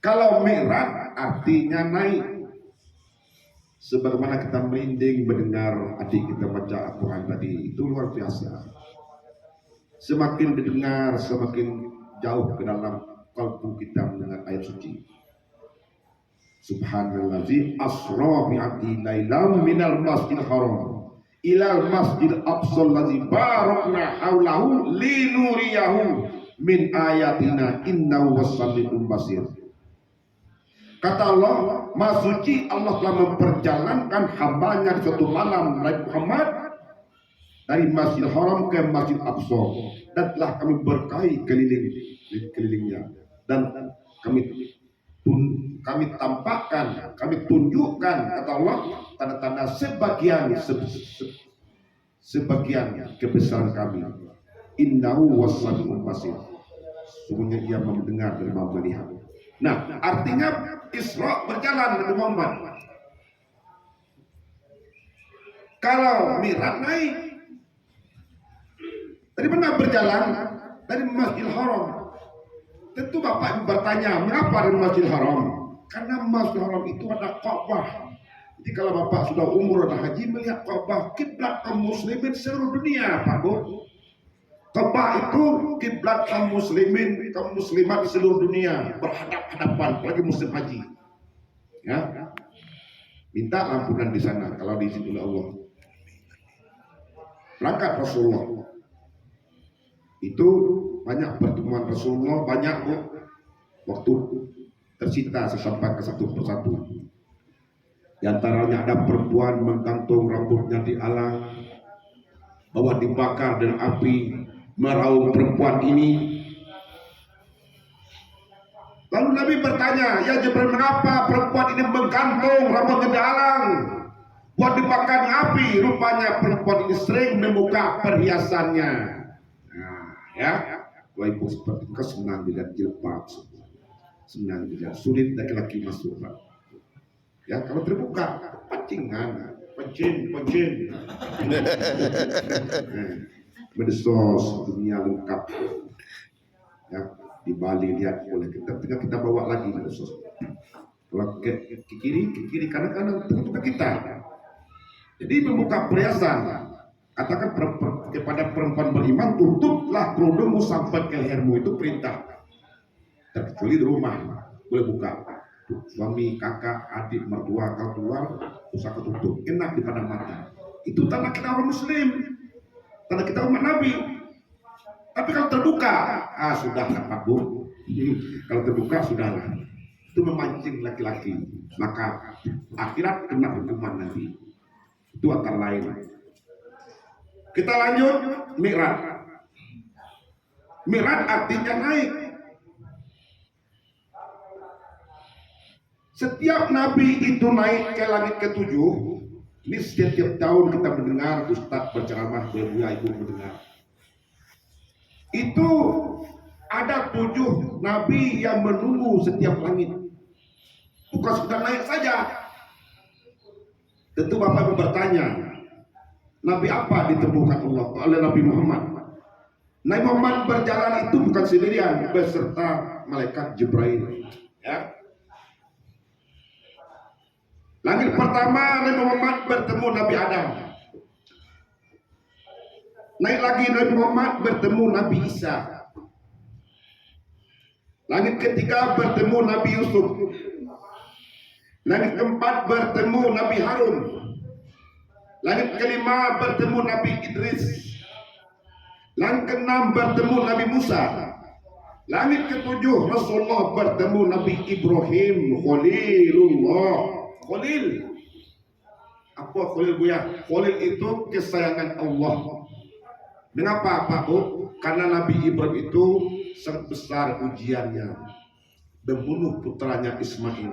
Kalau mi'raj artinya naik. Sebagaimana kita merinding mendengar adik kita baca Al-Quran tadi, itu luar biasa. Semakin didengar, semakin jauh ke dalam kalbu kita mendengar ayat suci. Subhanallazi asra bi'abdi lailam minal masjidil haram ilal masjidil aqsal ladzi barakna haulahu linuriyahu min ayatina innahu was-sami'ul basir. Kata Allah, Maha Suci Allah telah memperjalankan hambanya di suatu malam Nabi Muhammad dari Masjidil Haram ke Masjid Aqsa, dan telah kami berkahi kelilingnya, dan kami tampakkan, kami tunjukkan, kata Allah, tanda-tanda sebagian kebesaran kami. Innahu was-sami'ul basir. Sungguhnya dia mendengar dan melihat. Nah, artinya Isra berjalan Nabi Muhammad. Kalau Mi'raj naik. Dari mana berjalan? Dari Masjidil Haram. Tentu Bapak bertanya, mengapa dari Masjidil Haram? Karena Masjidil Haram itu ada Ka'bah. Jadi kalau Bapak sudah umur dan haji melihat Ka'bah, kiblat kaum muslimin seluruh dunia, Pak Bu. Ka'bah itu kiblat kaum muslimin, kaum muslimat di seluruh dunia berhadap-hadapan, apalagi musim haji. Ya, minta ampunan di sana kalau diizinkan oleh Allah. Berangkat Rasulullah. Itu banyak pertemuan Rasulullah, banyak waktu tersita sampai ke satu persatu. Di antaranya ada perempuan menggantung rambutnya di alang, bahwa dibakar dengan api, meraung perempuan ini. Lalu Nabi bertanya, ya Jibril, mengapa perempuan ini menggantung rambutnya di alang, buat dibakar dengan api? Rupanya perempuan ini sering membuka perhiasannya. Nah, ya, Bapak Ibu seperti itu senang dengan jilbab, senang dengan sulit laki-laki masuk. Ya, kalau terbuka, pancingan, pencin. Medsos dunia lengkap. Ya, di Bali lihat boleh kita bawa lagi medsos. Kalau ke kiri kanan terbuka kita. Jadi membuka perhiasan. Katakan kepada perempuan beriman, tutuplah kerudungmu sampai ke lehermu, itu perintah. Terkecuali di rumah boleh buka. Suami, kakak, adik, mertua kalau keluar usah ketutup, enak di pandang mata. Itu tanda kita orang Muslim, tanda kita umat Nabi. Tapi kalau terbuka, sudahlah Pak Bu. Kalau terbuka sudahlah. Itu memancing laki-laki, maka akhirat kena hukuman Nabi. Itu antara lain. Kita lanjut Mi'raj. Mi'raj artinya naik. Setiap Nabi itu naik ke langit ketujuh. Ini setiap tahun kita mendengar Ustadz berceramah, Ibu mendengar. Itu ada 7 Nabi yang menunggu setiap langit. Bukan sekedar naik saja. Tentu Bapak bertanya, Nabi apa ditemukan Allah oleh Nabi Muhammad? Nabi Muhammad berjalan itu bukan sendirian, beserta malaikat Jibril. Ya. Langit pertama Nabi Muhammad bertemu Nabi Adam. Naik lagi Nabi Muhammad bertemu Nabi Isa. Langit ketiga bertemu Nabi Yusuf. Langit keempat bertemu Nabi Harun. Langit kelima bertemu Nabi Idris. Langit keenam bertemu Nabi Musa. Langit ketujuh Rasulullah bertemu Nabi Ibrahim, Khalilullah. Khalil. Apa Khalil Bu ya? Khalil itu kesayangan Allah. Mengapa Pak Bu? Karena Nabi Ibrahim itu sangat besar ujiannya. Membunuh putranya Ismail.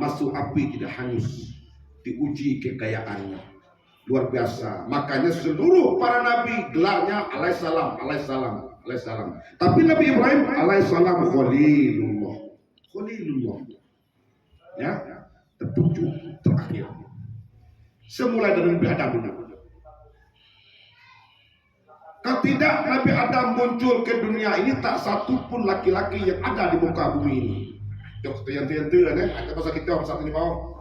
Masuk api tidak hangus. Diuji kekayaannya. Luar biasa. Makanya seluruh para nabi gelarnya alaihissalam. Tapi Nabi Ibrahim alaihissalam Khalilullah. Ya, tertuju terakhir. Semula dari Nabi Adam dulu. Kalau tidak Nabi Adam muncul ke dunia ini, tak satu pun laki-laki yang ada di muka bumi ini. Jok tu lah ada pasal kita satu ni bawah.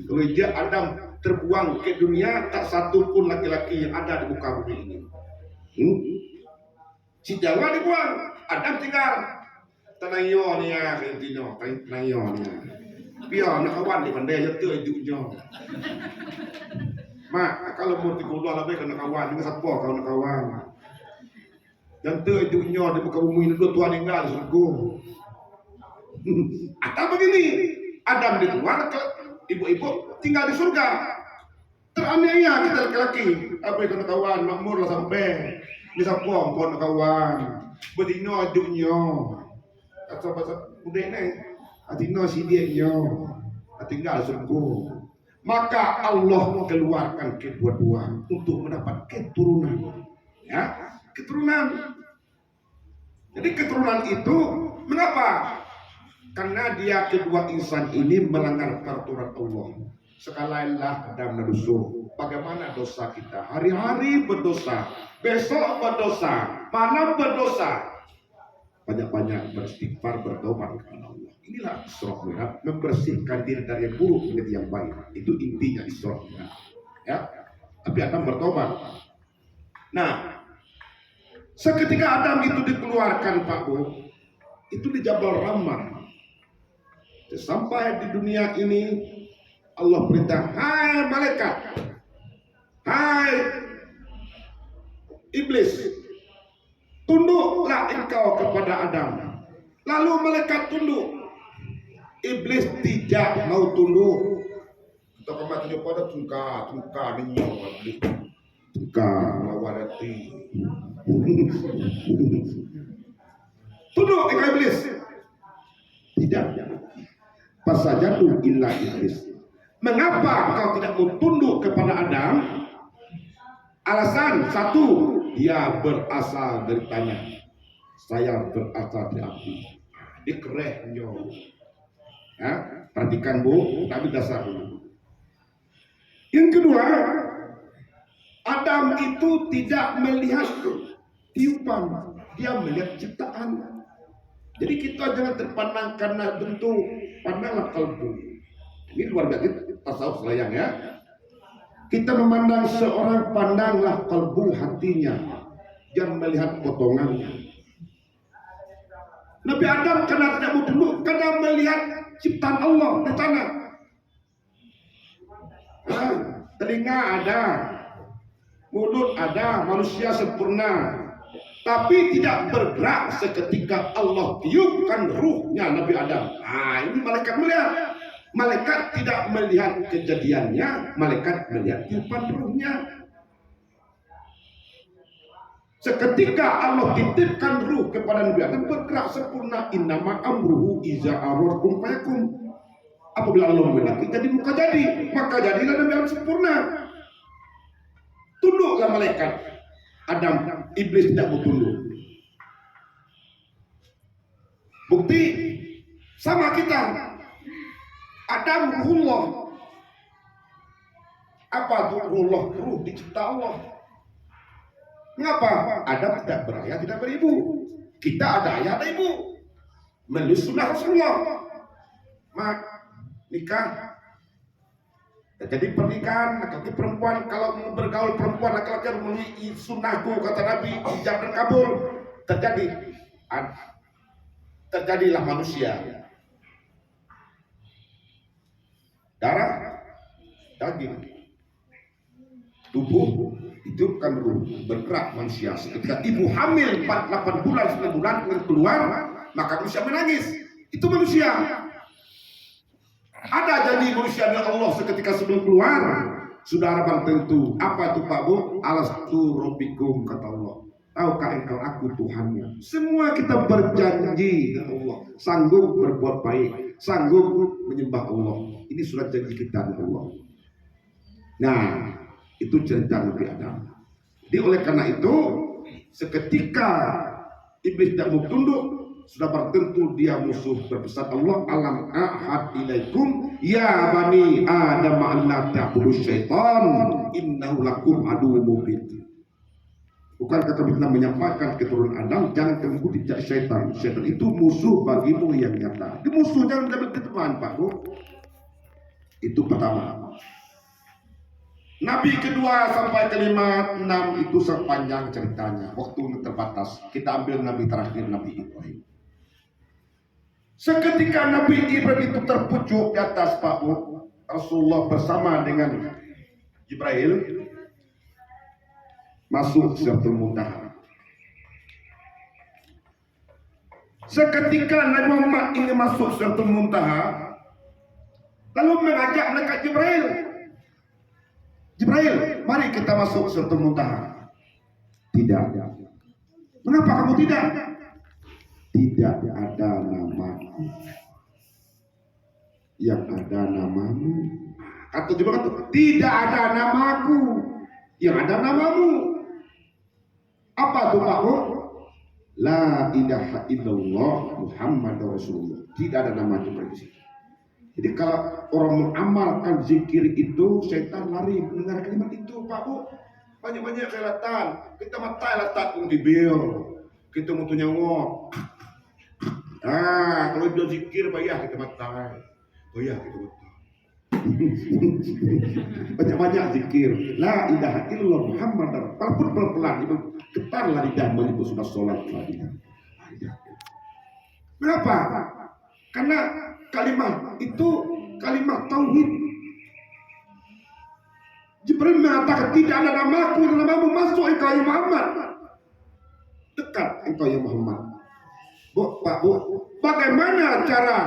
Kalau dia Adam terbuang ke dunia, tak satu pun laki-laki yang ada di muka bumi ini. Si Jawa dibuang, Adam tinggal. Tanayo ni ya, tanayo ni ya. Biar nak kawan di pandai je tu hidupnya. Mak, kalau mau dikulah lebih kena kawan, dengan siapa kau nak kawan? Yang tu hidupnya di muka bumi ini dua Tuhan tinggal sungguh. Atau begini, Adam dibuang ke ibu-ibu tinggal di surga. Teraniaya kita laki-laki. Apa yang kena kawan, makmur lah sampai. Ni siapa kau nak kawan? Bedino hidupnya. Atau pasal budak ni, adino si dia tinggal sungguh. Maka Allah keluarkan kedua-dua untuk mendapat keturunan. Ya, keturunan. Jadi keturunan itu mengapa? Karena dia kedua insan ini melanggar peraturan Allah. Sekalailah Adam dan dosa. Bagaimana dosa kita? Hari-hari berdosa, besok berdosa, malam berdosa. Banyak-banyak beristighfar, bertobat kepada Allah. Inilah Isra Mi'raj, membersihkan diri dari yang buruk menjadi yang baik. Itu intinya Isra Mi'raj. Ya, tapi Adam bertobat. Nah, seketika Adam itu dikeluarkan Pak Bu, itu di Jabal Rahmah. Sampai di dunia ini Allah perintah, hai malaikat, hai iblis, tunduklah engkau kepada Adam. Lalu malaikat tunduk, iblis tidak mau tunduk. Kita kematian pada tungka ninyo, tungka mawarati. Tunduk engkau iblis, tidak. Fasajadu illa iblis. Mengapa kau tidak mau tunduk kepada Adam? Alasan satu, dia berasal dari tanah, saya berasal dari api. Dikerehnya. Ya, perhatikan Bu, tapi dasar dulu. Yang kedua, Adam itu tidak melihat tiupan, dia melihat ciptaan. Jadi kita jangan terpandang karena bentuk, pandanglah kalbu. Ini luar biasa tasawuf selayang ya. Kita memandang seorang, pandanglah kalbu, hatinya, jangan melihat potongannya. Nabi Adam karena tidak mau tunduk, karena melihat ciptaan Allah di tanah. Telinga ada, mulut ada, manusia sempurna. Tapi tidak bergerak seketika Allah tiupkan ruhnya Nabi Adam. Ini malaikat melihat. Malaikat tidak melihat kejadiannya, malaikat melihat tiupan ruhnya. Seketika Allah titipkan ruh kepada Nabi Adam, bergerak sempurna. Innama amruhu iza aradtum fayakum. Apabila Allah menghendaki jadi maka jadi, maka jadilah Nabi Adam sempurna. Tunduklah malaikat. Adam, iblis tidak mau tunduk. Bukti sama kita. Adam ruhullah. Apa itu ruhullah? Ruh dicipta Allah. Mengapa? Adam tidak berayah, tidak beribu. Kita ada ayah, ada ibu. Menurut sunnah Rasulullah. Nikah. Jadi pernikahan laki-laki perempuan, kalau mau bergaul perempuan laki-laki harus memenuhi sunnahku, kata Nabi, ijab dan kabul. Terjadilah manusia. Darah, daging, tubuh, itu kan ruh, bergerak manusia. Ketika ibu hamil 8 bulan, 9 bulan keluar, maka manusia menangis. Itu manusia. Ada janji manusia dari Allah seketika sebelum keluar. Sudah barang tentu. Apa itu Pak Bu? Alastu rabbikum, kata Allah. Tahukah engkau aku Tuhannya? Semua kita berjanji dengan Allah, sanggup berbuat baik, sanggup menyembah Allah. Ini surat janji kita dengan Allah. Nah, itu cerita Nabi Adam. Jadi oleh karena itu, seketika iblis tidak mau tunduk, sudah bertentu dia musuh berpesan Allah, alam ahad ilaikum ya bani adam an la ta'budu syaitan innahu lakum aduwwun mubin. Bukankah kami telah menyampaikan keturunan Adam, jangan kamu ikuti jejak syaitan. Syaitan itu musuh bagimu yang nyata. Itu musuh, jangan dapat teman, Pak Bu. Itu pertama. Nabi kedua sampai kelima, 6 itu sepanjang ceritanya. Waktu terbatas. Kita ambil Nabi terakhir, Nabi Ibrahim. Seketika Nabi Ibrahim itu terpucuk di atas, Pak Bu. Rasulullah bersama dengan Jibril masuk Sidratul Muntaha. Seketika Nabi Muhammad ingin masuk Sidratul Muntaha, lalu mengajak mereka Jibril, mari kita masuk Sidratul Muntaha. Tidak. Mengapa kamu tidak? Tidak ada namaku. Yang ada namamu. Kata Jibril, tidak ada namaku. Yang ada namamu. Apa tuh Pak Bu? La ilaha illallah Muhammad Rasulullah. Tidak ada nama Jibril di sini. Jadi kalau orang mengamalkan zikir itu, setan lari mendengar kalimat itu, Pak Bu. Banyak-banyak kelihatan. Kita matai letak pun di bil. Kita mau nyawok. Kalau dia zikir, bayar kita matai. Bayar kita matai. Banyak-banyak zikir. La ilaha illallah Muhammad. Walaupun pelan-pelan itu getarlah lidah menyebut sudah sholat lagi. Kenapa? Karena kalimat itu kalimat tauhid. Jibril mengatakan tidak ada namaku, namamu masuk engkau ya Muhammad. Dekat engkau ya Muhammad. Bu, Pak Bu, bagaimana cara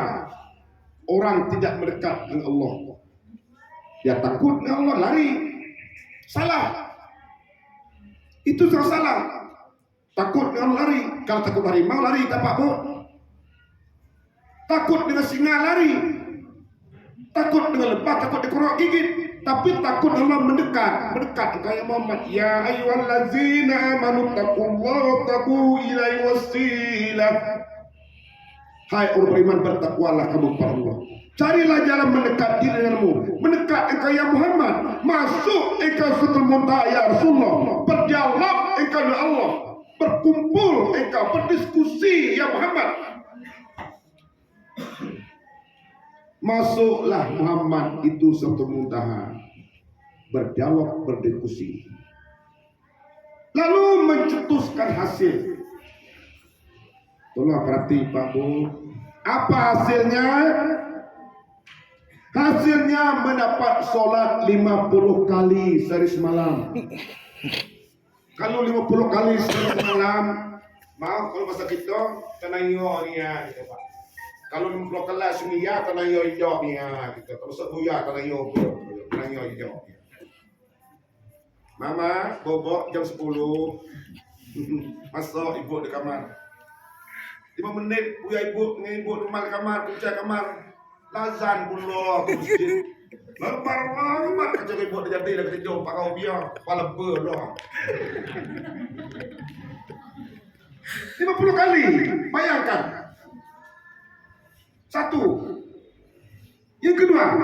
orang tidak mendekat dengan Allah? Dia takut dengan Allah, lari. Salah. Itu salah. Takut dengan lari. Kalau takut harimau lari, tak Pak Bu. Takut dengan singa lari. Takut dengan lebah, takut dikorok gigit. Tapi takut Allah mendekat kayak Muhammad. Ya ayyuhallazina amanu taqullaha wabtaghu ilaihi wasilah. Hai orang beriman, bertakwalah kamu kepada Allah. Carilah jalan mendekat diri denganmu. Mendekat engkau ya Muhammad. Masuk engkau Sidratul Muntaha ya Rasulullah. Berdialog engkau dengan Allah. Berkumpul engkau, berdiskusi ya Muhammad. Masuklah Muhammad itu Sidratul Muntaha. Berdialog, berdiskusi. Lalu mencetuskan hasil. Tolong perhati Pak Bu. Apa hasilnya? Hasilnya mendapat sholat 50 kali sehari semalam. Kalau 50 kali sehari semalam, mau kalau bahasa kita tenayo niya gitu Pak. Kalau 50 kali semia tenayo hijau niya gitu. Kalau sebuya tenayo hijau. Mama bobok jam 10. Masuk ibu di kamar. 5 menit buya ibu rumah kamar, kunci kamar. Lazan pula ke masjid. Lebar kerja ibu dia jadi dah kerja pak kau biar kepala berlah. 50 kali. Bayangkan. Satu. Yang kedua,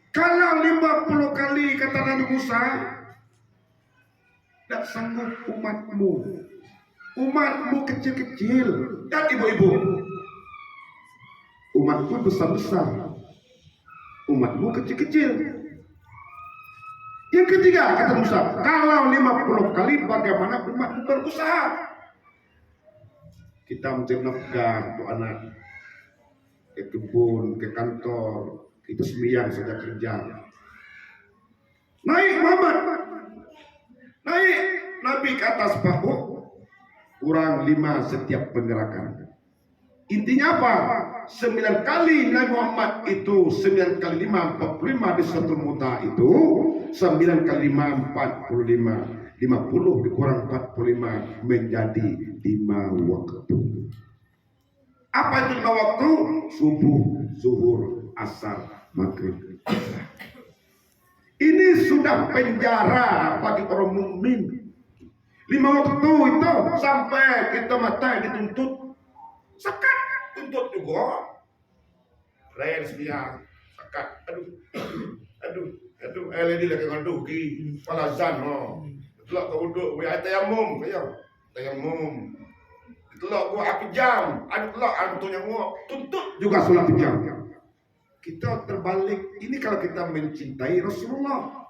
kalau 50 kali kata Nabi Musa, tak sanggup umatmu kecil-kecil dan ibu-ibu. Umatku besar-besar, umatmu kecil-kecil. Yang ketiga kata Musa, kalau 50 kali bagaimana umatmu berusaha? Kita mencari nafkah untuk anak, ke kebun, ke kantor, itu sembilan saja kerja. Naik Muhammad, naik Nabi ke atas bahu, kurang 5 setiap penggerakan. Intinya apa? 9 kali Nabi Muhammad itu 9 kali 5 45 di Sidratul Muntaha itu 9 kali 5 45 50 dikurang 45 menjadi 5 waktu. Apa itu 5 waktu? Subuh, zuhur, asar, maghrib. Ini sudah penjara bagi orang mukmin. 5 waktu itu sampai kita mati dituntut. Sekat tuntut juga. Raya sebiar. Sekat. Aduh. Lady lagi aduh ki. Palazan Telok kau duduk, we tayamum, kayo. Tayamum. Telok gua api jam, ada telok antunya gua tuntut juga sholat jam. Kita terbalik. Ini kalau kita mencintai Rasulullah.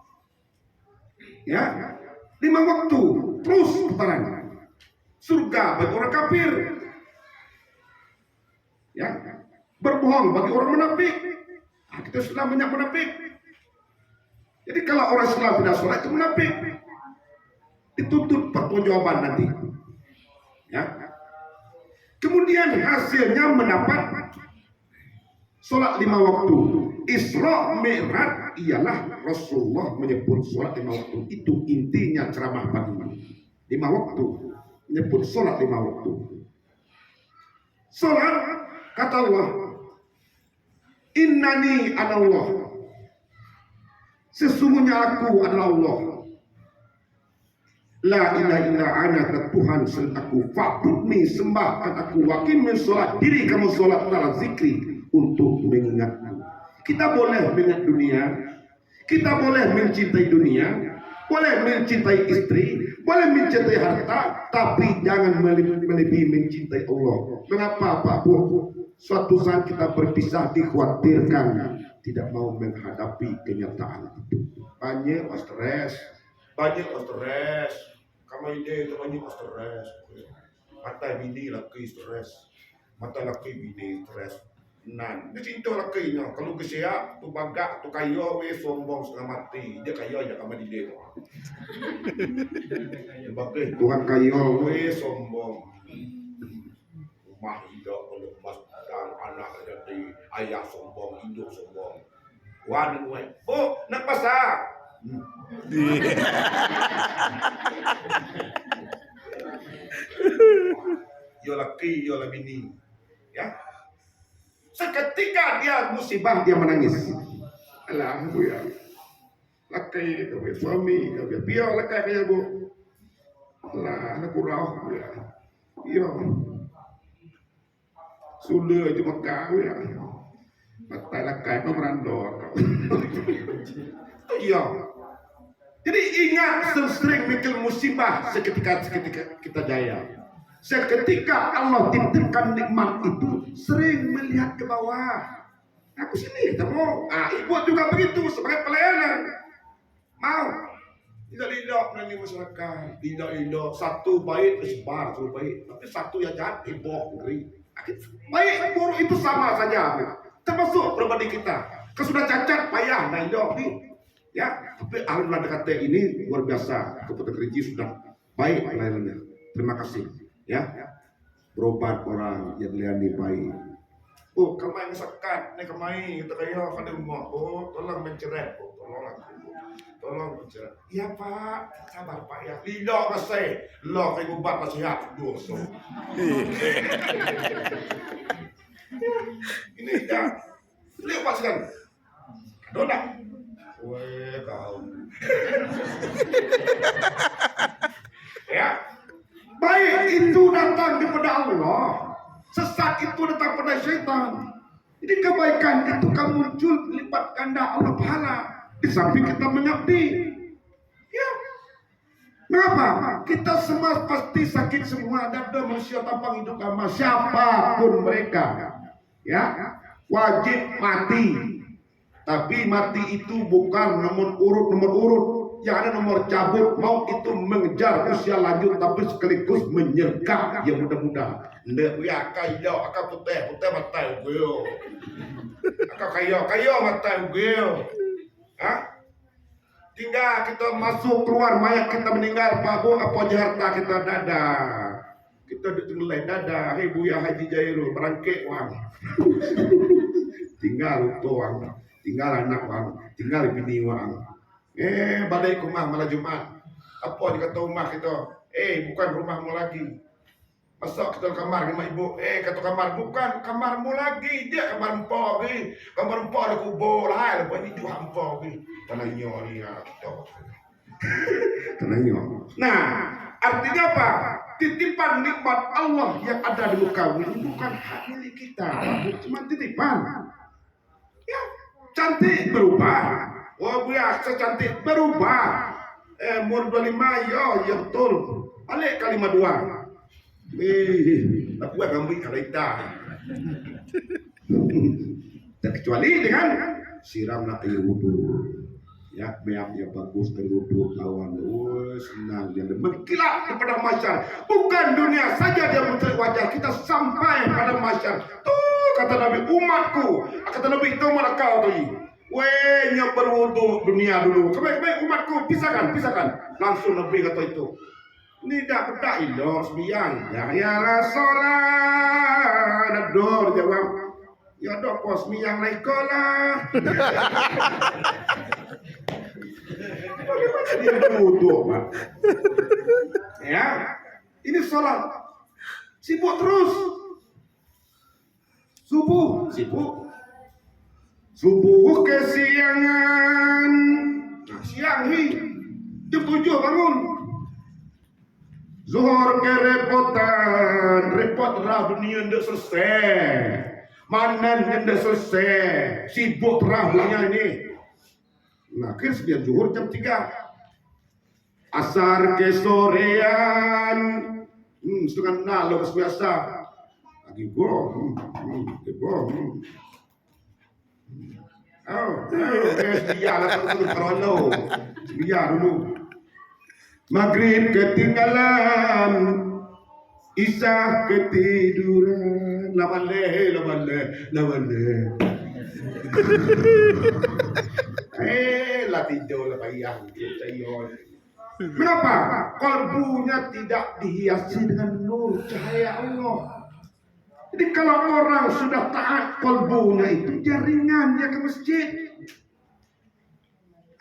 Ya. 5 waktu terus putaran. Surga bagi orang kafir. Ya. Berbohong bagi orang munafik. Nah, kita sudah banyak munafik. Jadi kalau orang Islam tidak sholat itu munafik. Dituntut pertanggungjawaban nanti. Ya. Kemudian hasilnya mendapat sholat 5 waktu. Isra Mi'raj ialah Rasulullah menyebut sholat 5 waktu. Itu intinya ceramah pagi. 5 waktu. Menyebut sholat 5 waktu. Sholat, kata Allah, innani anallah. Sesungguhnya aku adalah Allah. La ilaha illa ana, Tuhan selain aku. Fa'budni, sembahkan aku. Waqim sholat, diri kamu sholat dalam zikri untuk mengingatku. Kita boleh mengingat dunia, kita boleh mencintai dunia, boleh mencintai istri, boleh mencintai harta, tapi jangan melebihi mencintai Allah. Mengapa Pak Bu? Suatu saat kita berpisah dikhawatirkan tidak mau menghadapi kenyataan itu. Banyak stres, kamu ide itu banyak stres. Mata bini laki stres, mata laki bini stres. Nan, dia cinta lakinya. Kalau kesiap, tu bagak, tu kayo, sombong setengah mati. Dia kayo aja sama dia. Bagai Tuhan kayo, sombong. Rumah hidup, kalau emas dan anak jadi ayah sombong, hidup sombong. Wan, oh, nak pasar. Yo laki, yo bini. Ya. Seketika dia musibah, dia menangis. Alhamdulillah. Lakai kau suami, kau biar lakai kaya bu. Lah, aku rauh ya. Yo. Sudah cuma kau ya. Mata lakai kau merandor kau. Iya. Jadi ingat sering mikir musibah seketika kita jaya. Seketika Allah titipkan nikmat itu, sering melihat ke bawah. Aku sini ketemu. Ibu juga begitu sebagai pelayanan. Mau tidak nanti masyarakat, tidak satu baik tersebar, satu baik, tapi satu yang jahat ibu ngeri. Baik buruk itu sama saja, termasuk pribadi kita. Kalau sudah cacat payah, nah ini. Ya, tapi alhamdulillah kata ini luar biasa. Keputusan Gereja sudah baik pelayanannya. Terima kasih. Ya, berobat orang yang layani baik. Oh, kemai sekat, nih kemai kita kayak ada rumah. Oh, tolong menceret. Oh, tolong menceret. Iya Pak, sabar Pak ya. Tidak masih, lo kayak ubat nasihat dosa. Ini ya, lihat Pak sekarang. Dona. Weh kau. Ya. Baik itu datang daripada Allah, sesat itu datang pada syaitan. Jadi kebaikan itu kan muncul lipat ganda Allah pahala di samping kita mengabdi. Ya. Mengapa? Kita semua pasti sakit semua, dan ada manusia tanpa hidup sama siapapun mereka. Ya, wajib mati. Tapi mati itu bukan nomor urut. Yang ada nomor cabut, mau itu mengejar usia lanjut tapi sekaligus menyergap ya mudah-mudah. Ndak ya kayo akan putih mata gue. Akan kayo mata gue. Tinggal kita masuk keluar mayat kita meninggal Pak Bu, apa aja harta kita dada. Kita ditenggelai dada, hei Buya Haji Jairul berangkit wang. Tinggal uang, tinggal anak wang, tinggal bini wang. Badai rumah malah Jumat. Apa dikata rumah kita? Bukan rumahmu lagi. Masuk kita kamar rumah ibu. Kata kamar, bukan kamarmu lagi. Dia kamar empok. Kamar empok ada kubur. Hai, lepas ini juga empok. Tanahnya ni kita. Tanahnya. Nah, artinya apa? Titipan nikmat Allah yang ada di muka ini bukan hak milik kita. Cuma titipan. Ya, cantik berubah. Oh biasa cantik berubah. Umur 25, ya betul. Balik ke 52. Tak buat rambut kalau hitam. Terkecuali dengan siramlah air wudhu. Ya, meap yang bagus terwudhu lawan. Senang dia mengkilat kepada masyar. Bukan dunia saja dia mencari wajah kita sampai pada masyar. Tuh kata Nabi, umatku. Kata Nabi, itu mana kau tu? Yang berwudhu dunia dulu. Kebaik-baik umatku, pisahkan. Langsung Nabi kata itu. Ini dah pedak ilah sembiang. Ya Rasulullah. Dor jawab. Ya dok pos sembiang naik kolah. Bagaimana dia berwudhu, Pak? Ya, ini sholat. Sibuk terus. Subuh, sibuk. Subuh kesiangan. Nah, siang jam 7 bangun. Zuhur kerepotan, repot lah dunia ndak selesai. Manan ndak selesai. Sibuk lah dunia ini. Nah, akhir sebiar zuhur jam 3. Asar ke sorean. Setengah 6 lepas biasa. Lagi gua. Biar dulu. Maghrib ketinggalan, Isya ketiduran. Labale. Lah tidur lah bayang. Kenapa? Kalbunya tidak dihiasi dengan nur cahaya Allah. Jadi kalau orang sudah taat kalbunya itu, dia ringan, dia ke masjid.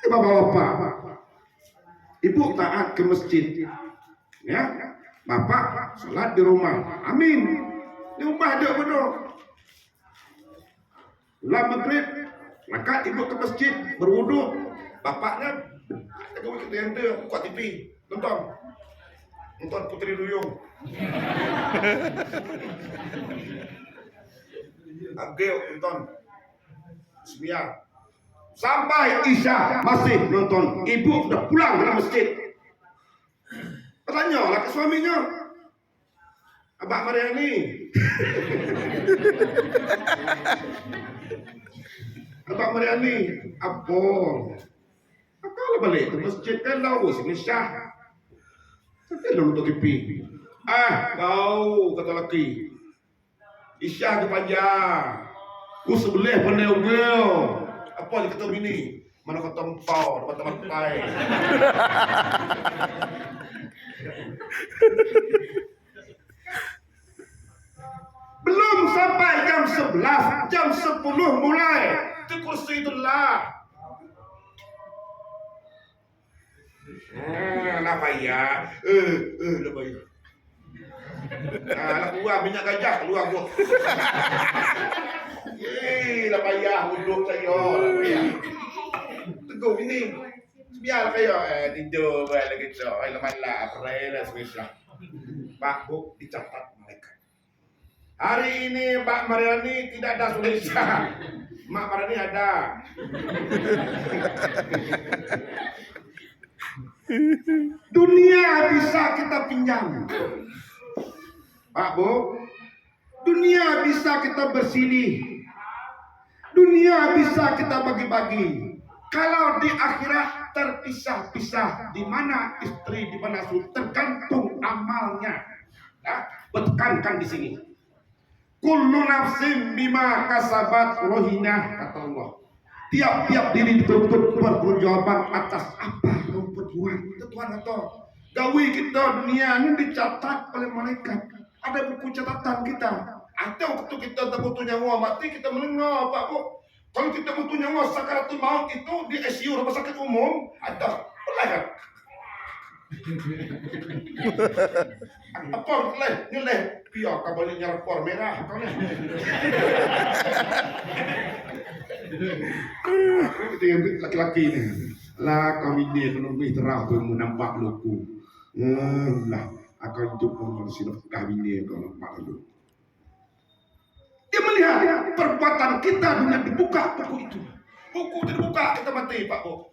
Bapak-bapak, ibu taat ke masjid, ya, bapak sholat di rumah, amin. Di rumah dia bodoh. Ulang maghrib, maka ibu ke masjid berwudu, bapaknya kita yang dia buka TV, nonton Putri Duyung. Agil nonton sembiar. Sampai Isya masih nonton. Ibu sudah pulang dari masjid. Bertanya lah ke suaminya, Abang Mariani. Abang Mariani, apa? Kalau balik ke masjid kan lawas Isya. Tapi lu nonton TV. Kau kata laki. Isya ke panjang. Ku sebelah pandai ugel. Apa dia kata bini? Mana kata empau, dapat teman pai. Belum sampai jam 11, jam 10 mulai. Itu kursi itulah. Lah payah. Lah payah. Lah keluar minyak gajah keluar gua. Lah payah duduk saya. Lah payah. Teguh ini. Biar kayak tidur lagi tu. Malah perayaan semesta. Pak Bu dicatat mereka. Hari ini Pak Mariani tidak ada Sulaiman. Mak Mariani ada. Dunia bisa kita pinjam, Pak Bu. Dunia bisa kita bersilih. Dunia bisa kita bagi-bagi. Kalau di akhirat terpisah-pisah, di mana istri, di mana suami, tergantung amalnya. Ya, tekankan di sini. Kullu nafsin bima kasabat rohinah, kata Allah. Tiap-tiap diri dituntut berperjuangan atas apa yang berbuat. Itu Tuhan kata. Gawi kita dunia ini dicatat oleh malaikat. Ada buku catatan kita. Atau waktu kita butuh nyawa mati kita mendengar Pak Bu. Kalau kita butuh nyawa sakaratul maut itu di ICU rumah sakit umum ada pelayan. Apa nilai biar kabarnya rapor merah kau ni. Itu yang laki-laki ni. Lah kami ni kalau beriterah tu menampak luku. Lah akan jumpa manusia kami ni kalau nampak luku. Dia melihat perbuatan kita dengan dibuka buku itu. Buku dibuka kita mati Pak Bu.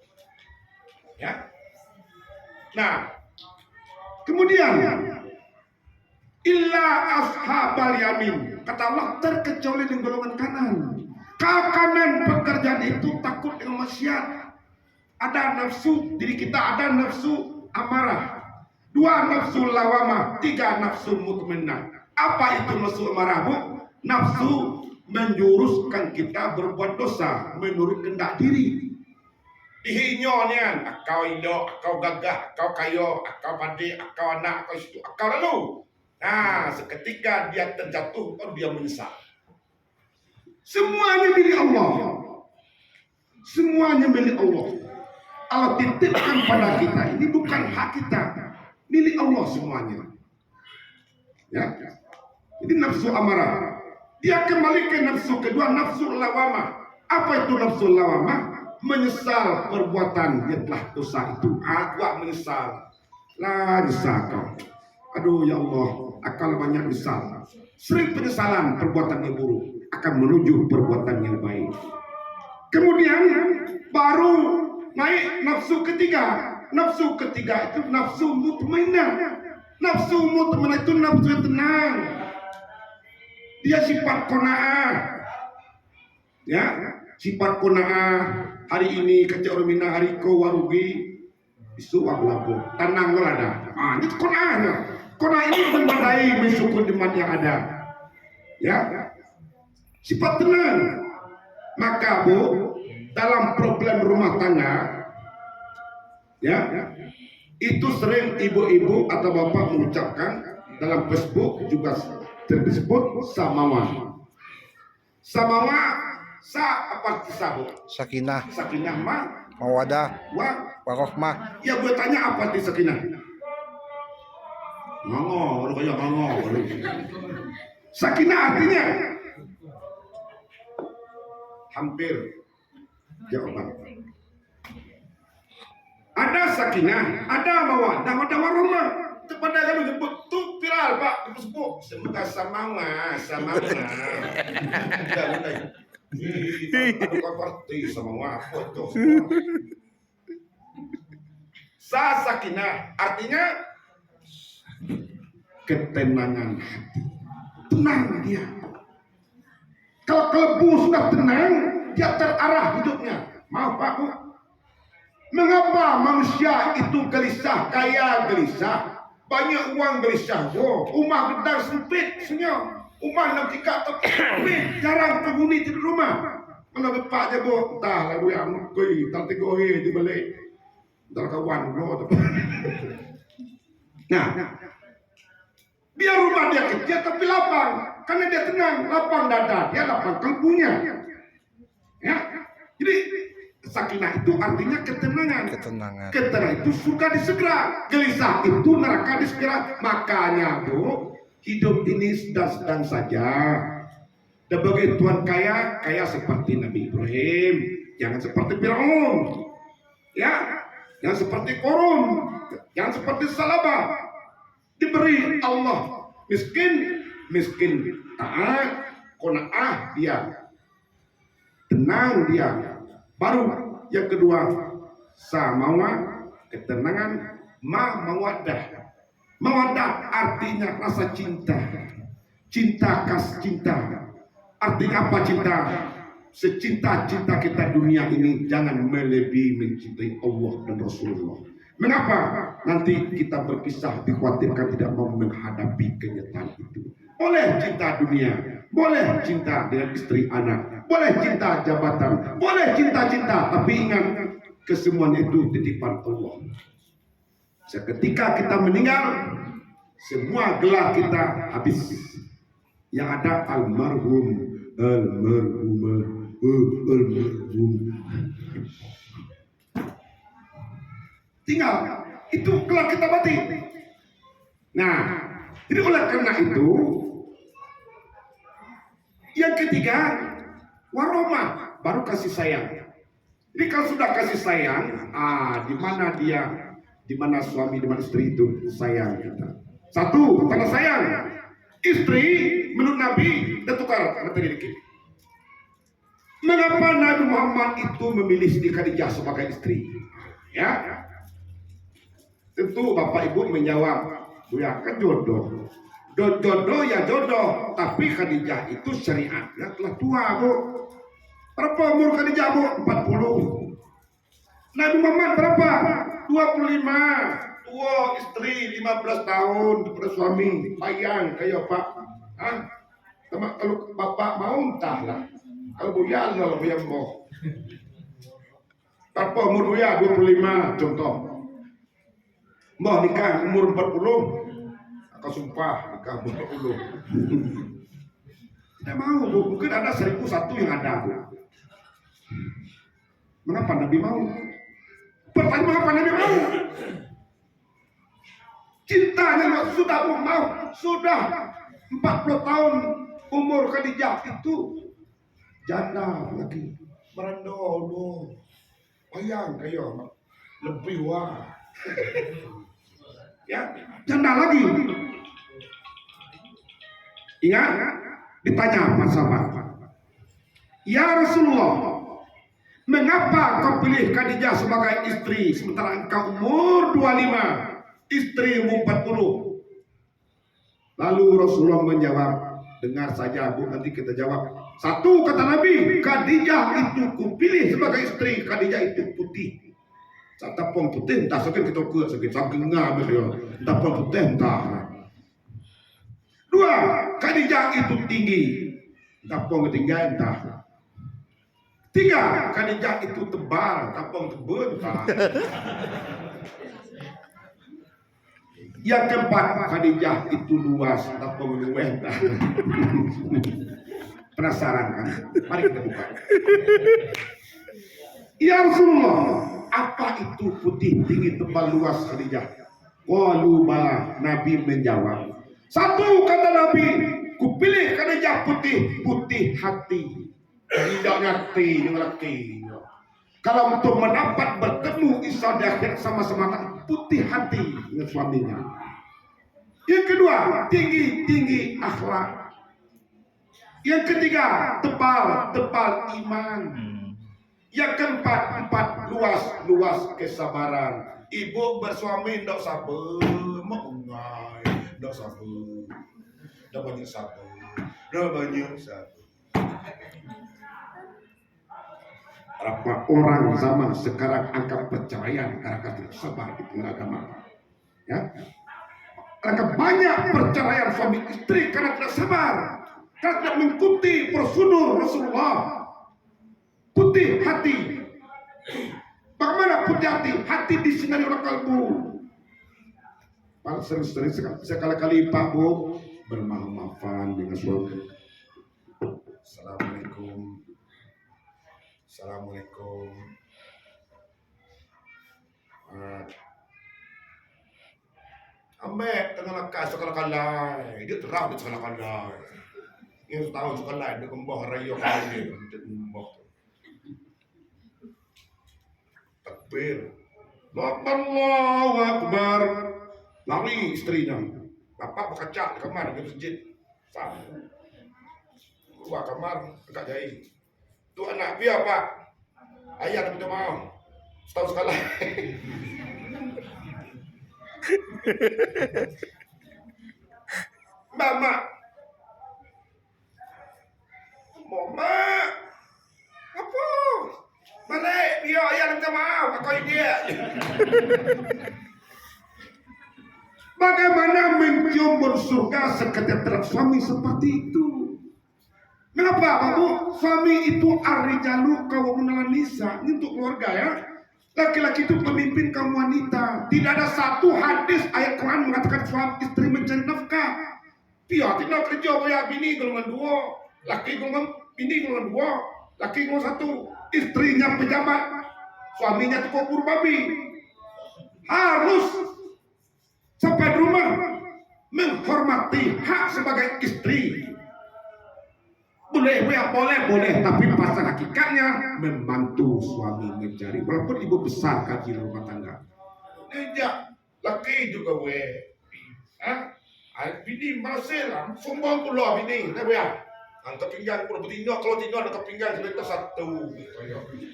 Ya. Nah, kemudian illa ashabal yamin, kata Allah, terkecuali di golongan kanan. Kanan pekerjaan itu takut dengan maksiat. Ada nafsu diri kita, ada nafsu amarah, 2 nafsu lawamah, 3 nafsu mutmainnah. Apa itu nafsu amarah, Bu? Nafsu menjuruskan kita berbuat dosa menurut kehendak diri. Dihinyonya, akau indo, akau gagah, akau kayo, akau pade, akau anak, akau situ, akau lalu. Nah, seketika dia terjatuh, baru dia menyesal. Semuanya milik Allah. Semuanya milik Allah. Allah titipkan pada kita. Ini bukan hak kita, milik Allah semuanya. Ya. Jadi nafsu amarah. Dia kembali ke nafsu kedua, nafsu lawamah. Apa itu nafsu lawamah? Menyesal perbuatan yang telah dosa itu. Aku menyesal. Lah nyesal kau. Aduh ya Allah, akal banyak nyesal. Sering penyesalan perbuatan yang buruk akan menuju perbuatan yang baik. Kemudian baru naik nafsu ketiga. Nafsu ketiga itu nafsu mutmainnah. Nafsu mutmainnah itu nafsu yang tenang. Dia sifat qanaah. Ya, sifat qanaah. Hari ini kata orang Minang, hari ko warugi, isu wablaku. Tenang ada. Itu qanaahnya. Qanaah ini memadai bersyukur di mana yang ada. Ya, sifat tenang. Maka Bu, dalam problem rumah tangga, ya, itu sering ibu-ibu atau bapak mengucapkan dalam Facebook juga tersebut samawa. Samawa sa apa kisah Bu? Sakinah, Sakinah ma mawadah, warohmah. Ya gue tanya apa di sakinah? Ngomong, lu kayak ngomong. Sakinah artinya hampir jawaban. Ada sakinah, ada mawadah, ada warahmah. Kepada kami nyebut tuh viral Pak, disebut semoga samawa. Aduh parti samawa foto. Sakinah artinya ketenangan hati. Tenang dia. Kalau kelebu sudah tenang, dia terarah hidupnya. Maaf Pak Bu. Mengapa manusia itu gelisah, kaya gelisah, banyak uang gelisah? Rumah gedang sempit, senyum. Rumah 6 tingkat sempit, jarang penghuni di rumah. Mana bepak je Bu? Entah lagu yang mukui, tak tegohi di balik. Entah kawan bro. Nah, biar rumah dia kecil tapi lapang, karena dia tenang, lapang dada, dia lapang kalbunya. Ya, jadi sakinah itu artinya ketenangan. Ketenangan itu surga disegera, gelisah itu neraka disegera. Makanya Bu, hidup ini sedang-sedang saja. Dan bagi Tuhan kaya seperti Nabi Ibrahim, jangan seperti Fir'aun. Ya, jangan seperti Korun, jangan seperti Salabah. Diberi Allah miskin taat, qanaah dia, tenang dia. Baru yang kedua samawa, ketenangan, mawadah. Mawadah artinya rasa cinta, kasih cinta. Artinya apa cinta? Secinta-cinta kita dunia ini jangan melebihi mencintai Allah dan Rasulullah. Mengapa? Nanti kita berpisah dikhawatirkan tidak mau menghadapi kenyataan itu. Boleh cinta dunia, boleh cinta dengan istri anak, boleh cinta jabatan, boleh cinta-cinta, tapi ingat kesemuanya itu titipan Allah. Seketika kita meninggal, semua gelar kita habis. Yang ada almarhum. Tinggal itu gelar kita mati. Nah, jadi oleh karena itu yang ketiga warahmah, baru kasih sayang. Jadi kalau sudah kasih sayang, di mana dia, di mana suami, di mana istri itu sayang kita. Satu, tanda sayang. Istri menurut Nabi dia tukar materi dikit. Mengapa Nabi Muhammad itu memilih Siti Khadijah sebagai istri? Ya. Tentu bapak ibu menjawab, ya kan jodoh. Jodoh ya jodoh, tapi Khadijah itu syariatnya telah tua bu. Berapa umur Khadijah bu? 40. Nabi Muhammad berapa? 25. Tua istri 15 tahun kepada suami. Bayang kayak pak. Hah? Kalau bapak mau entahlah. Kalau buya Allah buya mau. Berapa umur buya? 25 contoh. Mau nikah umur 40. Aku sumpah nikah umur 40. Tidak mau bu. Mungkin ada 1001 yang ada bu. Mengapa Nabi mau? Pertanyaan mengapa Nabi mau? Cintanya sudah mau. Sudah 40 tahun umur Khadijah itu janda lagi. Merendah. Bayang kayak lebih wah. Ya, janda lagi. Ingat, ditanya apa sahabat? Ya Rasulullah, mengapa kau pilih Khadijah sebagai istri sementara engkau umur 25, istri umur 40? Lalu Rasulullah menjawab, dengar saja bu, nanti kita jawab. Satu kata Nabi, Khadijah itu kupilih sebagai istri. Khadijah itu putih. Tapong putih entah sakit kita kuat sakit saking ngam dia. Tapong putih entah. Dua, Khadijah itu tinggi. Tapong ketinggian entah. Tiga, Khadijah itu tebal. Tapong tebal entah. Yang keempat, Khadijah itu luas. Tapong luweh entah. Penasaran kan? Mari kita buka. Ya Rasulullah, apa itu putih, tinggi, tebal, luas Khadijah? Qalu bala, Nabi menjawab. Satu kata Nabi, kupilih Khadijah putih, putih hati. Tidak hati dengan laki. Kalau untuk mendapat bertemu Isa di akhir sama-sama putih hati dengan suaminya. Yang kedua, tinggi akhlak. Yang ketiga, tebal iman. Yang keempat, luas kesabaran. Ibu bersuami ndak sabar, mengungai, ndak sabar. Ndak banyak sabar. Berapa orang zaman sekarang angka perceraian karena tidak sabar di agama. Ya. Karena banyak perceraian suami istri karena tidak sabar. Karena tidak mengikuti prosedur Rasulullah. Putih hati. Bagaimana putih hati? Hati disinari oleh kalbu. Sering sekali-kali Pak Bu bermaaf-maafan dengan suami. Assalamualaikum. Ambek tengah lekas sekali-kali. Dia terang di sekali-kali. Yang tahu sekali dia kembang raya kali dia. Takbir. Allahu Akbar. Lari istrinya. Bapak berkaca di kamar di masjid. Keluar kamar, dekat jahit. Itu anak dia Pak. Ayah minta maaf. Setahun sekali. Mama. Apa? Balik, dia ayah minta maaf. Aku dia. Bagaimana mencium surga seketika terhadap suami seperti itu? Mengapa Bu? Suami itu ar-rijalu qawwamun nisa. Ini untuk keluarga ya. Laki-laki itu pemimpin kaum wanita. Tidak ada satu hadis ayat Quran mengatakan suami istri mencari nafkah. Dia tidak kerja bayar bini golongan dua, laki golongan bini golongan dua, laki golongan satu. Istrinya pejabat, suaminya tukang buru babi. Harus sampai rumah menghormati hak sebagai istri. Boleh, tapi pada hakikatnya membantu suami mencari, walaupun ibu besar kaji rumah tangga. Tidak, laki juga bini masih lah, sombong pula bini, tak boleh. Angkat pinggang pun bertindak, kalau tindak angkat pinggang sebentar satu,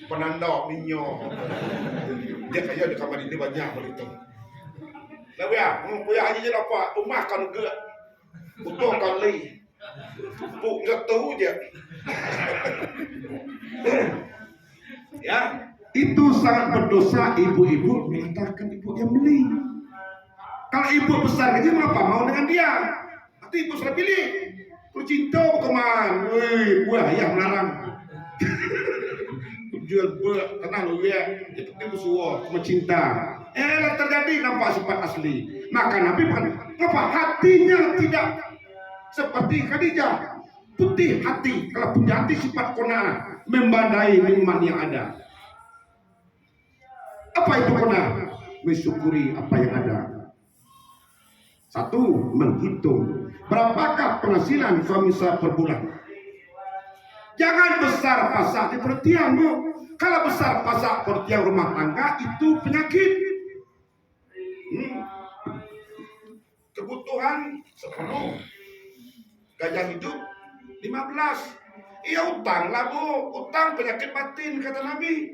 penanda minyak. Dia kaya di kamar ini banyak begitu. Lah ya, punya haji je dapat rumah kan ke. Betul kali. Bu enggak tahu je. Ya, itu sangat berdosa ibu-ibu mengatakan ibu yang beli. Kalau ibu besar gaji mengapa mau dengan dia? Nanti ibu sudah pilih. Ku cinta keman, woi, buah ayah melarang. Jual ber, kenal lu ya, itu musuh, cuma cinta. Lah terjadi nampak sifat asli. Maka Nabi apa hatinya tidak seperti Khadijah, putih hati. Kalau putih hati sifat qanaah, membandai nikmat yang ada. Apa itu qanaah? Mensyukuri apa yang ada. Satu, menghitung berapakah penghasilan suami saya per bulan. Jangan besar pasak di pertiang, Bu. Kalau besar pasak pertiang rumah tangga itu penyakit. Kebutuhan 10, gaya hidup 15. Iya utang lah, Bu. Utang penyakit batin kata Nabi.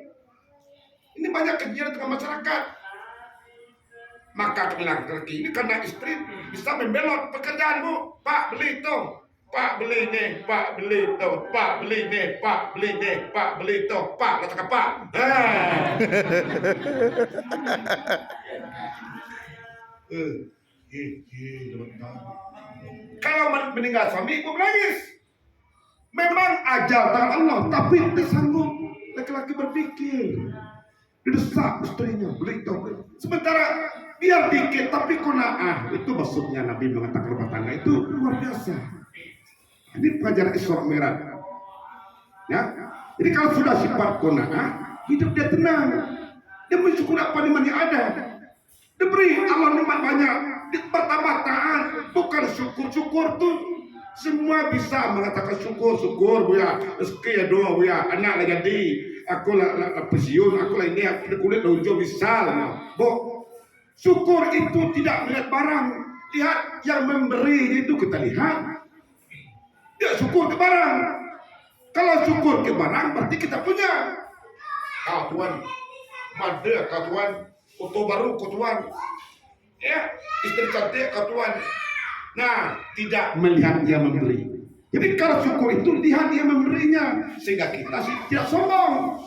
Ini banyak kejadian dengan masyarakat. Maka laki-laki ini karena istri bisa membelot pekerjaan, Bu. Pak beli itu, Pak beli nih, Pak beli itu, Pak beli nih, Pak beli nih, Pak beli itu, Pak lah cakap Pak. Kalau meninggal suami ibu menangis. Memang ajal tangan Allah, tapi tidak sanggup laki-laki berpikir. Didesak istrinya, beli itu. Sementara biar dikit tapi qanaah. Itu maksudnya Nabi mengatakan rumah tangga itu luar biasa. Ini pelajaran Isra Mi'raj. Ya. Jadi kalau sudah sifat qanaah, hidup dia tenang. Dia mensyukur apa nikmat yang ada. Diberi Allah nikmat banyak, bertambah taat, bukan syukur-syukur tuh. Semua bisa mengatakan syukur Bu ya, rezeki ya doa Bu ya, anak lah jadi, aku lah pensiun, aku lah ini, aku kulit lonjong misal, Bu. Syukur itu tidak melihat barang, lihat yang memberi itu kita lihat. Dia syukur ke barang. Kalau syukur ke barang berarti kita punya. Kau Tuhan, mada kau Tuhan, foto baru kau Tuhan, ya istri cantik kau Tuhan. Nah, tidak melihat dia memberi. Jadi kalau syukur itu lihat dia memberinya, sehingga kita tidak sombong.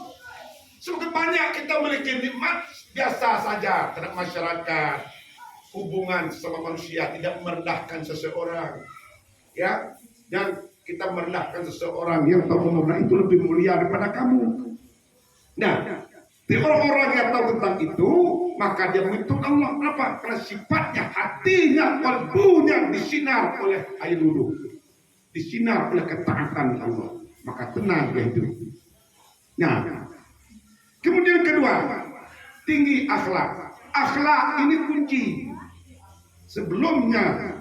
Semakin banyak kita memiliki nikmat biasa saja terhadap masyarakat, hubungan sama manusia, tidak merendahkan seseorang, ya. Dan kita merendahkan seseorang yang tahu memerintah itu lebih mulia daripada kamu. Nah, di orang-orang yang tahu tentang itu, maka dia menghitung Allah. Kenapa? Karena sifatnya, hatinya, kalbunya disinar oleh air wudhu, disinar oleh ketaatan Allah, maka tenang dia hidup. Nah, kemudian kedua, tinggi akhlak. Akhlak ini kunci. Sebelumnya,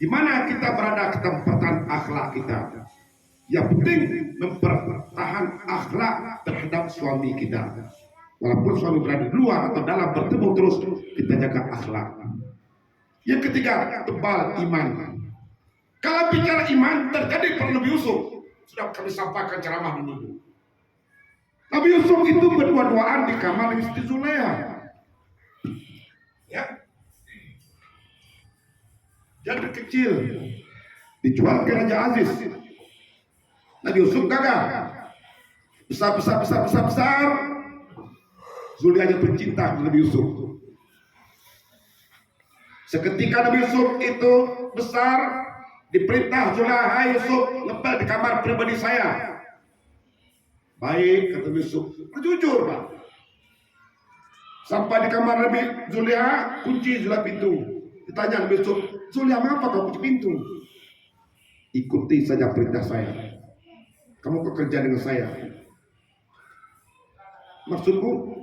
di mana kita berada, kita mempertahankan akhlak kita. Yang penting mempertahankan akhlak terhadap suami kita. Walaupun suami berada di luar atau dalam, bertemu terus, kita jaga akhlak. Yang ketiga, tebal iman. Kalau bicara iman, terjadi pada Nabi Yusuf. Sudah kami sampaikan ceramah dulu. Nabi Yusuf itu berdua-duaan di kamar istri Zulaiha. Ya. Jadi kecil, dijual ke Raja Aziz. Nabi Yusuf gagal. Besar. Zulaiha pencinta Nabi Yusuf. Seketika Nabi Yusuf itu besar, diperintah Zulaiha, "Hai Yusuf, ngepel di kamar pribadi saya." Baik, kata Yusuf, jujur Pak. Sampai di kamar Nabi Zulaiha, kunci Zulaiha pintu. Ditanya Nabi Yusuf, "Zulaiha, mengapa kau kunci pintu?" "Ikuti saja perintah saya. Kamu bekerja dengan saya." Maksudmu?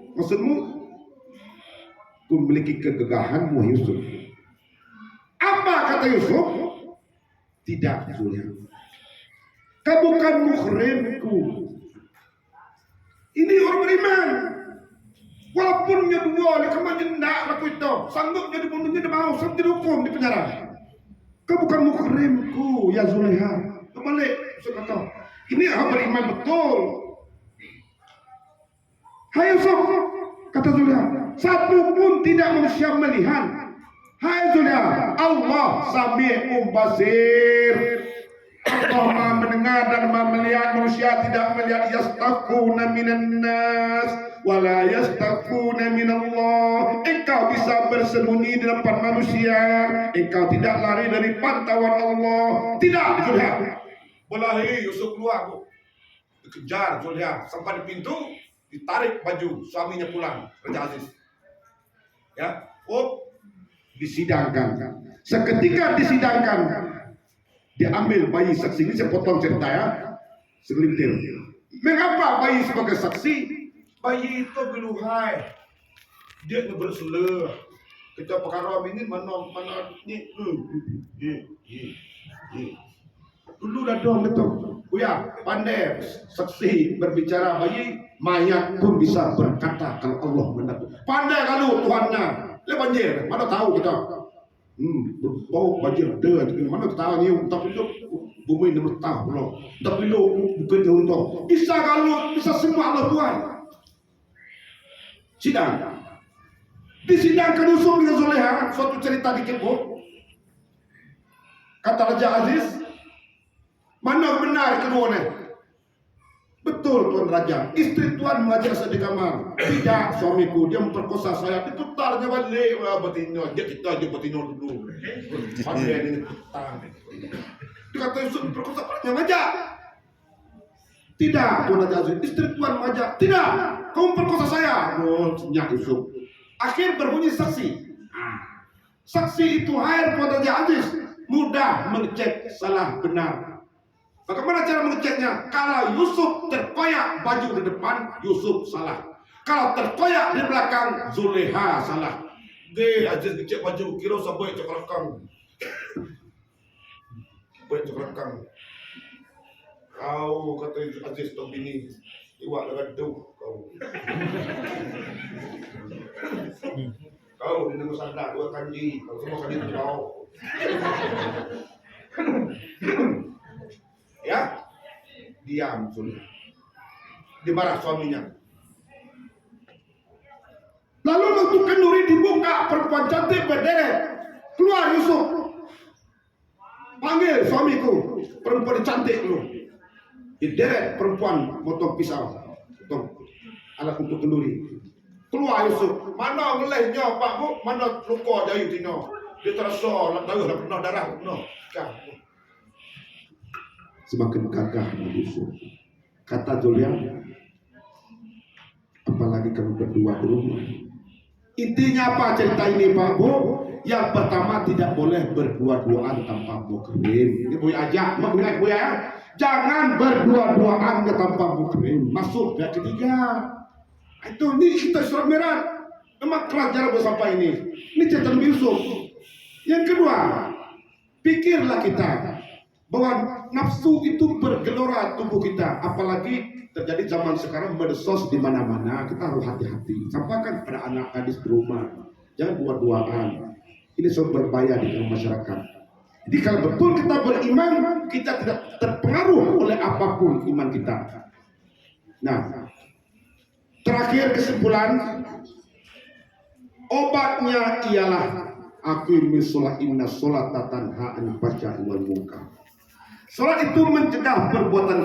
Ku memiliki kegagahanmu Yusuf. Apa kata Yusuf? Tidak Zulaiha. Kau bukan muhrimku. Ini orang beriman. Walaupun dia dua, dia kemana tidak laku itu. Sanggup jadi pembunuhnya, dia mau sampai dihukum di penjara. Kau bukan muhrimku ya Zulaiha. Kembali, Yusuf kata, ini orang beriman betul. "Hai Yusuf," kata Zulaiha, satu pun tidak manusia melihat. Hai Zulia, Allah Sami'un Basir. Allah Maha mendengar dan Maha melihat. Manusia tidak melihat. Yastaquna minan nas wala yastaquna minallah. Engkau bisa bersembunyi di depan manusia, engkau tidak lari dari pantauan Allah. Tidak, Zulia. Belahi Yusuf keluar, Bu. Dikejar Zulia sampai di pintu, ditarik baju suaminya pulang. Raja Aziz. Ya, disidangkan. Seketika disidangkan, diambil bayi saksi. Ini saya potong cerita ya, segelintir. Mengapa bayi sebagai saksi? Bayi itu geluhai, dia berselah. Kita perkara ini mana ni. Dulu dah dong betul. Ya, pandai saksi berbicara bayi, mayat pun bisa berkata kalau Allah mendapat. Pandai kalau Tuhannya. Le banjir, mana tahu kita. Bau banjir ada, mana tahu ni, tapi itu bumi ni tahu loh. Tapi itu bukan jauh tu. Bisa kalau bisa semua Allah buat. Sidang. Disidangkan Yusuf dengan Zuleha, suatu cerita dikit, Bu. Kata Raja Aziz, mana benar keduanya? Betul Tuan Raja, istri Tuan mengajar saya di kamar. Tidak, suamiku, dia memperkosa saya. Diputarnya balik, betina. Dia kita aja betina dulu. Pandai ini putar. Dia kata Yusuf memperkosa, dia ngajak. Tidak, Tuan Raja Aziz, istri Tuan mengajak. Tidak, kamu memperkosa saya. Oh, senyap Yusuf. Akhir berbunyi saksi. Saksi itu air Tuan Raja Aziz. Mudah mengecek salah benar. Bagaimana cara mengeceknya? Kalau Yusuf terkoyak baju di depan, Yusuf salah. Kalau terkoyak di belakang, Zuleha salah. Dia Aziz ngecek baju, kira sampai cekelakang. Sampai cekelakang. Kau kata Aziz tu bini, iwak legaduh kau. Kau di nama sadar dua kanji, kau semua kanji tahu. Ya, diam sudah. Dimarah suaminya. Lalu waktu kenduri dibuka, perempuan cantik berderet. Keluar Yusuf. Panggil suamiku, perempuan cantik lu. Dideret perempuan motong pisau, motong alat untuk kenduri. Keluar Yusuf. Mana ngelehnya Pak Bu? Mana luka jayu tino? Dia terasa darah darah no. Semakin gagah Yusuf. Kata Zulia, apalagi kamu berdua di rumah. Intinya apa cerita ini Pak Bu? Yang pertama tidak boleh berdua-duaan tanpa muhrim. Ini boleh ajak, boleh ya. Jangan berdua-duaan tanpa muhrim. Masuk yang ketiga. Itu ini kita surat merah. Memang keras cara bersampai ini. Ini cerita Yusuf. Yang kedua, pikirlah kita bahwa nafsu itu bergelora tubuh kita, apalagi terjadi zaman sekarang medsos di mana-mana. Kita harus hati-hati. Sampaikan pada anak gadis di rumah, jangan dua-duaan. Ini sumber berbahaya di dalam masyarakat. Jadi kalau betul kita beriman, kita tidak terpengaruh oleh apapun iman kita. Nah, terakhir kesimpulan, obatnya ialah aqimis sholat inna sholata tanha anil fahsya'i wal munkar. Salat itu mencegah perbuatan